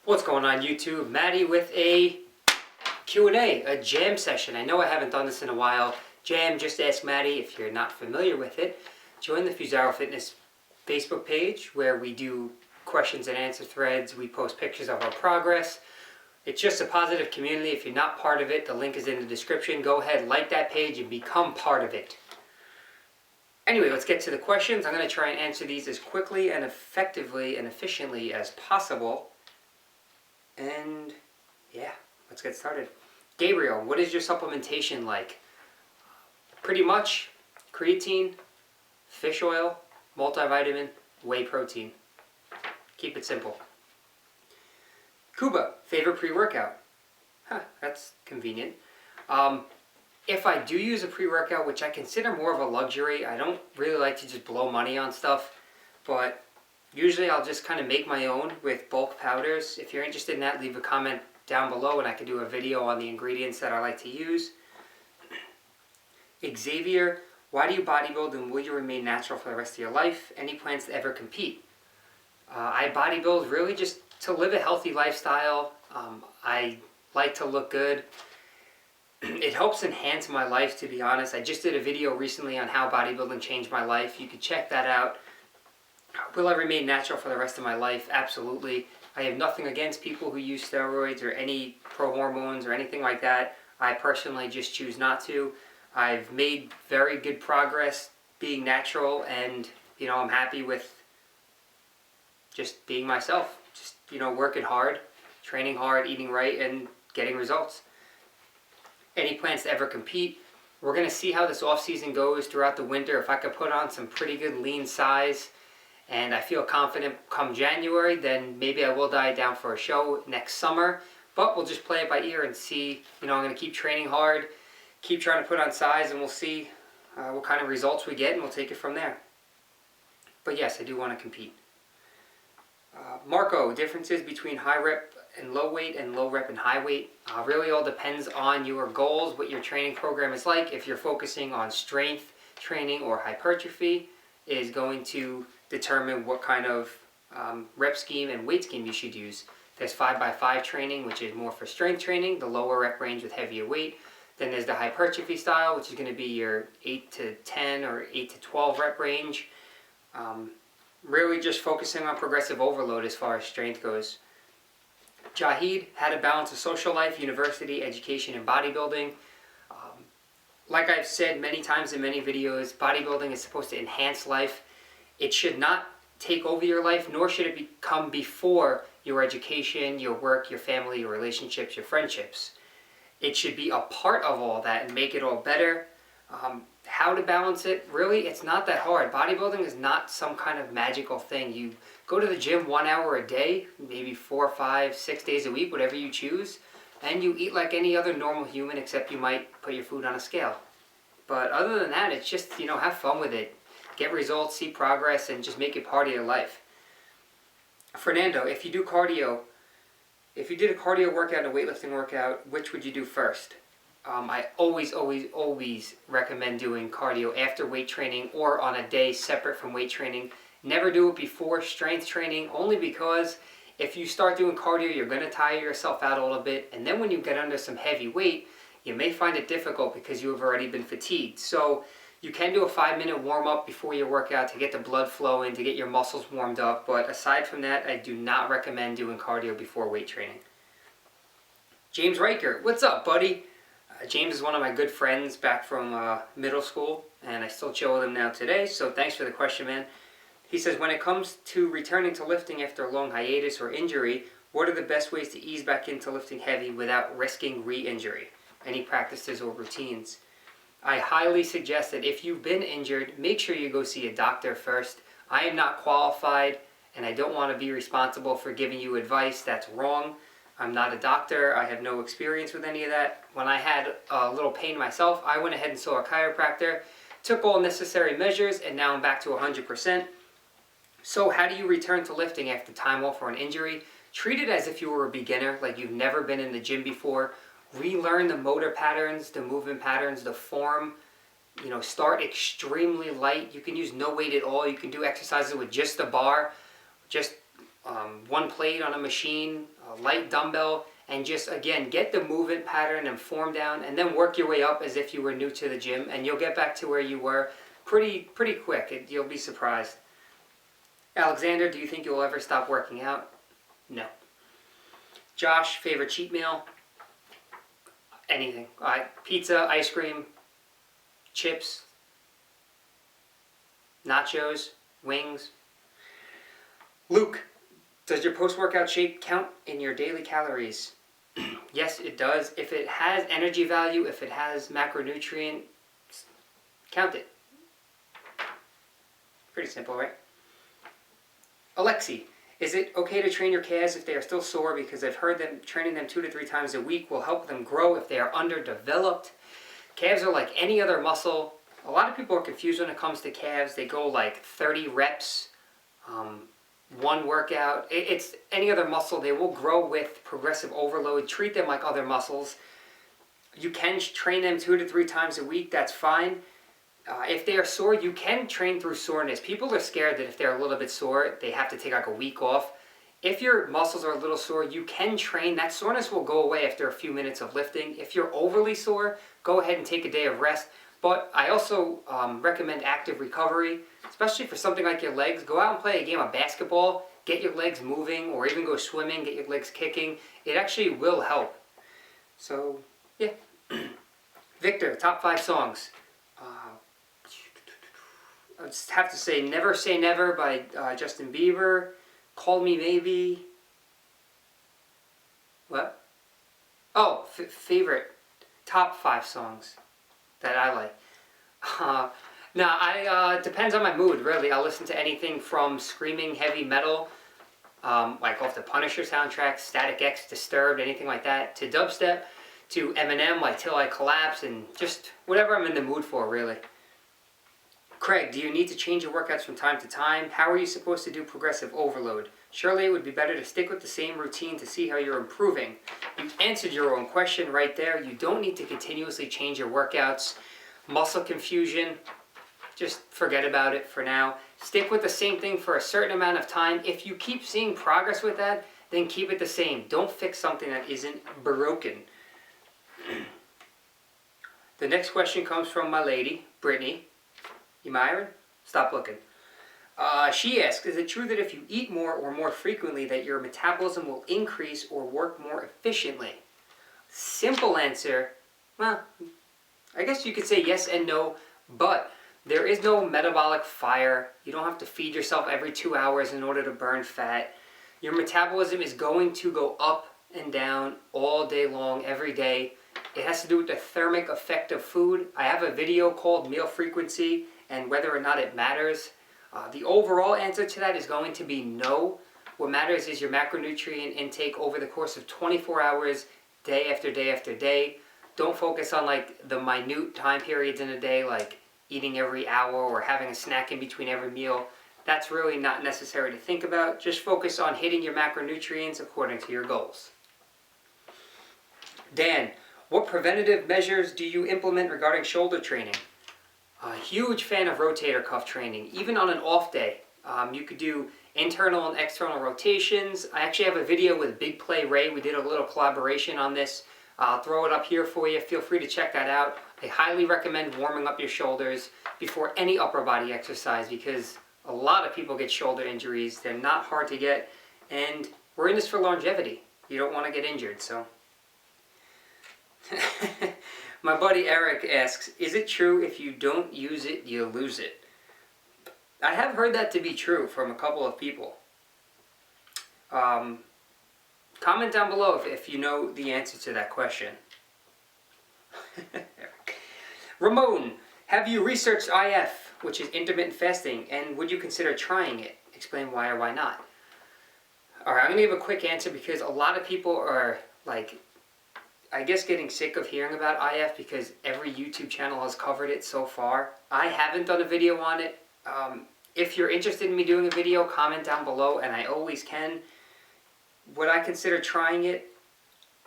What's going on YouTube? Matty with a Q&A, a J.A.M session. I know I haven't done this in a while. J.A.M, just ask Matty. If you're not familiar with it, join the Fusaro Fitness Facebook page where we do questions and answer threads. We post pictures of our progress. It's just a positive community. If you're not part of it, the link is in the description. Go ahead, like that page and become part of it. Anyway, let's get to the questions. I'm going to try and answer these as quickly and effectively and efficiently as possible. And yeah, let's get started. Gabriel, what is your supplementation like? Pretty much creatine, fish oil, multivitamin, whey protein. Keep it simple. Kuba, favorite pre-workout? That's convenient. If I do use a pre-workout, which I consider more of a luxury, I don't really like to just blow money on stuff, but usually I'll just kind of make my own with bulk powders. If you're interested in that, leave a comment down below and I can do a video on the ingredients that I like to use. Xavier, why do you bodybuild and will you remain natural for the rest of your life? Any plans to ever compete? I bodybuild really just to live a healthy lifestyle. I like to look good. It helps enhance my life, to be honest. I just did a video recently on how bodybuilding changed my life. You can check that out. Will I remain natural for the rest of my life? Absolutely. I have nothing against people who use steroids or any pro-hormones or anything like that. I personally just choose not to. I've made very good progress being natural and, I'm happy with just being myself. Just, working hard, training hard, eating right, and getting results. Any plans to ever compete? We're going to see how this off-season goes throughout the winter. If I could put on some pretty good lean size and I feel confident come January, then maybe I will diet down for a show next summer. But we'll just play it by ear and see. I'm going to keep training hard, keep trying to put on size, and we'll see what kind of results we get, and we'll take it from there. But yes, I do want to compete. Marco, differences between high rep and low weight and low rep and high weight. Really all depends on your goals, what your training program is like. If you're focusing on strength training or hypertrophy, is going to determine what kind of rep scheme and weight scheme you should use. There's 5x5 training, which is more for strength training, the lower rep range with heavier weight. Then there's the hypertrophy style, which is going to be your 8 to 10 or 8 to 12 rep range. Really just focusing on progressive overload as far as strength goes. Jahid, how to balance a social life, university, education, and bodybuilding. Like I've said many times in many videos, bodybuilding is supposed to enhance life. It should not take over your life, nor should it come before your education, your work, your family, your relationships, your friendships. It should be a part of all that and make it all better. How to balance it, really, it's not that hard. Bodybuilding is not some kind of magical thing. You go to the gym 1 hour a day, maybe 4, 5, 6 days a week, whatever you choose, and you eat like any other normal human, except you might put your food on a scale. But other than that, it's just, have fun with it. Get results, see progress, and just make it part of your life. Fernando, if you did a cardio workout and a weightlifting workout, which would you do first? I always recommend doing cardio after weight training or on a day separate from weight training. Never do it before strength training, only because if you start doing cardio, you're going to tire yourself out a little bit, and then when you get under some heavy weight, you may find it difficult because you have already been fatigued. So you can do a 5-minute warm-up before your workout to get the blood flowing, to get your muscles warmed up, but aside from that, I do not recommend doing cardio before weight training. James Riker, what's up, buddy? James is one of my good friends back from middle school, and I still chill with him now today, so thanks for the question, man. He says, when it comes to returning to lifting after a long hiatus or injury, what are the best ways to ease back into lifting heavy without risking re-injury? Any practices or routines? I highly suggest that if you've been injured, make sure you go see a doctor first. I am not qualified, and I don't want to be responsible for giving you advice that's wrong. I'm not a doctor. I have no experience with any of that. When I had a little pain myself, I went ahead and saw a chiropractor, took all necessary measures, and now I'm back to 100%. So how do you return to lifting after time off or an injury? Treat it as if you were a beginner, like you've never been in the gym before. Relearn the motor patterns, the movement patterns, the form. Start extremely light. You can use no weight at all. You can do exercises with just a bar, just one plate on a machine, light dumbbell, and just, again, get the movement pattern and form down, and then work your way up as if you were new to the gym, and you'll get back to where you were pretty quick. You'll be surprised. Alexander, do you think you'll ever stop working out? No. Josh, favorite cheat meal? Anything. Pizza, ice cream, chips, nachos, wings. Luke, does your post-workout shake count in your daily calories? Yes, it does. If it has energy value, if it has macronutrient, count it. Pretty simple, right? Alexi, is it okay to train your calves if they are still sore? Because I've heard them training them 2 to 3 times a week will help them grow if they are underdeveloped. Calves are like any other muscle. A lot of people are confused when it comes to calves. They go like 30 reps, one workout. It's any other muscle. They will grow with progressive overload. Treat them like other muscles. You can train them 2 to 3 times a week. That's fine. If they are sore, you can train through soreness. People are scared that if they're a little bit sore, they have to take like a week off. If your muscles are a little sore, you can train. That soreness will go away after a few minutes of lifting. If you're overly sore, go ahead and take a day of rest. But I also recommend active recovery, especially for something like your legs. Go out and play a game of basketball, get your legs moving, or even go swimming, get your legs kicking. It actually will help. So, yeah. Victor, top 5 songs. I just have to say Never Say Never by Justin Bieber. Call Me Maybe. What? Oh, favorite. Top 5 songs that I like. Depends on my mood, really. I'll listen to anything from screaming heavy metal, like off the Punisher soundtrack, Static X, Disturbed, anything like that, to dubstep, to Eminem, like Till I Collapse, and just whatever I'm in the mood for, really. Craig, do you need to change your workouts from time to time? How are you supposed to do progressive overload? Surely it would be better to stick with the same routine to see how you're improving. You answered your own question right there. You don't need to continuously change your workouts. Muscle confusion, just forget about it for now. Stick with the same thing for a certain amount of time. If you keep seeing progress with that, then keep it the same. Don't fix something that isn't broken. The next question comes from my lady, Brittany. You Myron? Stop looking. She asks, is it true that if you eat more or more frequently that your metabolism will increase or work more efficiently? Simple answer, well, I guess you could say yes and no, but there is no metabolic fire. You don't have to feed yourself every 2 hours in order to burn fat. Your metabolism is going to go up and down all day long, every day. It has to do with the thermic effect of food. I have a video called Meal Frequency and whether or not it matters. The overall answer to that is going to be no. What matters is your macronutrient intake over the course of 24 hours, day after day after day. Don't focus on like the minute time periods in a day, like eating every hour or having a snack in between every meal. That's really not necessary to think about. Just focus on hitting your macronutrients according to your goals. Dan, what preventative measures do you implement regarding shoulder training? A huge fan of rotator cuff training, even on an off day. You could do internal and external rotations. I actually have a video with Big Play Ray. We did a little collaboration on this. I'll throw it up here for you. Feel free to check that out. I highly recommend warming up your shoulders before any upper body exercise because a lot of people get shoulder injuries. They're not hard to get, and we're in this for longevity. You don't want to get injured, so. My buddy Eric asks, is it true if you don't use it, you lose it? I have heard that to be true from a couple of people. Comment down below if you know the answer to that question. Ramon, have you researched IF, which is intermittent fasting, and would you consider trying it? Explain why or why not. Alright, I'm going to give a quick answer because a lot of people are like, I guess getting sick of hearing about IF because every YouTube channel has covered it so far. I haven't done a video on it. If you're interested in me doing a video, comment down below, and I always can. Would I consider trying it?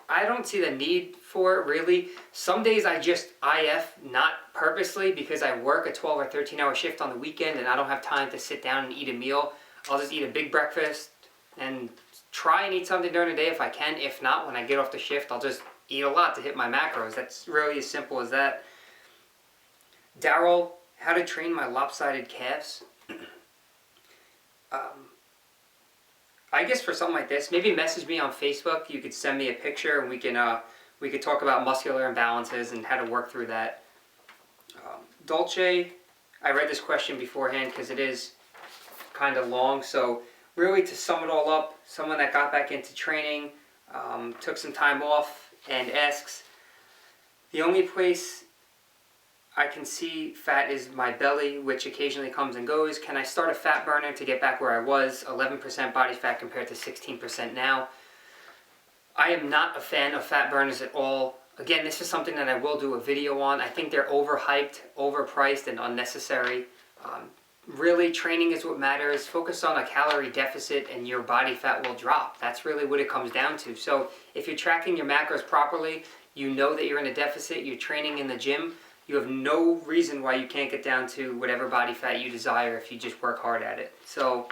I don't see the need for it, really. Some days I just IF, not purposely, because I work a 12 or 13 hour shift on the weekend and I don't have time to sit down and eat a meal. I'll just eat a big breakfast and try and eat something during the day if I can. If not, when I get off the shift, I'll just eat a lot to hit my macros. That's really as simple as that. Daryl, how to train my lopsided calves. I guess for something like this, maybe message me on Facebook. You could send me a picture and we could talk about muscular imbalances and how to work through that. Dolce, I read this question beforehand because it is kind of long. So really, to sum it all up, someone that got back into training, took some time off, and asks, the only place I can see fat is my belly, which occasionally comes and goes. Can I start a fat burner to get back where I was? 11% body fat compared to 16% now. I am not a fan of fat burners at all. Again, this is something that I will do a video on. I think they're overhyped, overpriced, and unnecessary. Really, training is what matters. Focus on a calorie deficit and your body fat will drop. That's really what it comes down to. So if you're tracking your macros properly, you know that you're in a deficit, you're training in the gym, you have no reason why you can't get down to whatever body fat you desire if you just work hard at it. So,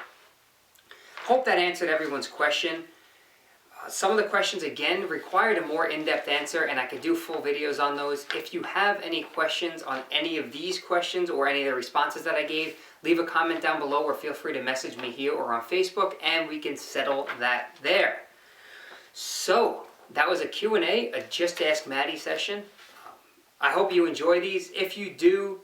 hope that answered everyone's question. Some of the questions, again, required a more in-depth answer, and I could do full videos on those. If you have any questions on any of these questions or any of the responses that I gave, leave a comment down below or feel free to message me here or on Facebook, and we can settle that there. So, that was a Q&A, a Just Ask Matty session. I hope you enjoy these. If you do,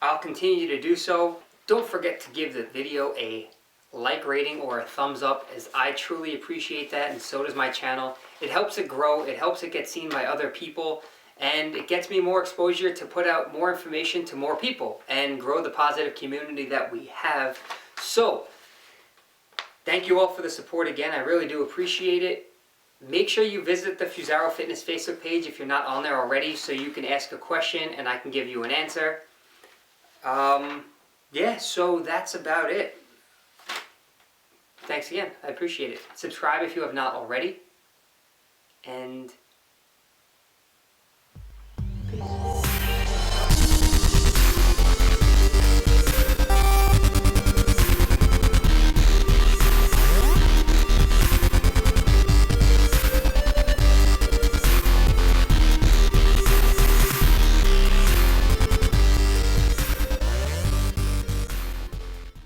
I'll continue to do so. Don't forget to give the video a like rating or a thumbs up, as I truly appreciate that, and so does my channel. It helps it grow, it helps it get seen by other people, and it gets me more exposure to put out more information to more people and grow the positive community that we have. So, thank you all for the support again. I really do appreciate it. Make sure you visit the Fusaro Fitness Facebook page if you're not on there already, so you can ask a question and I can give you an answer. Yeah, so that's about it. Thanks again. I appreciate it. Subscribe if you have not already. And peace.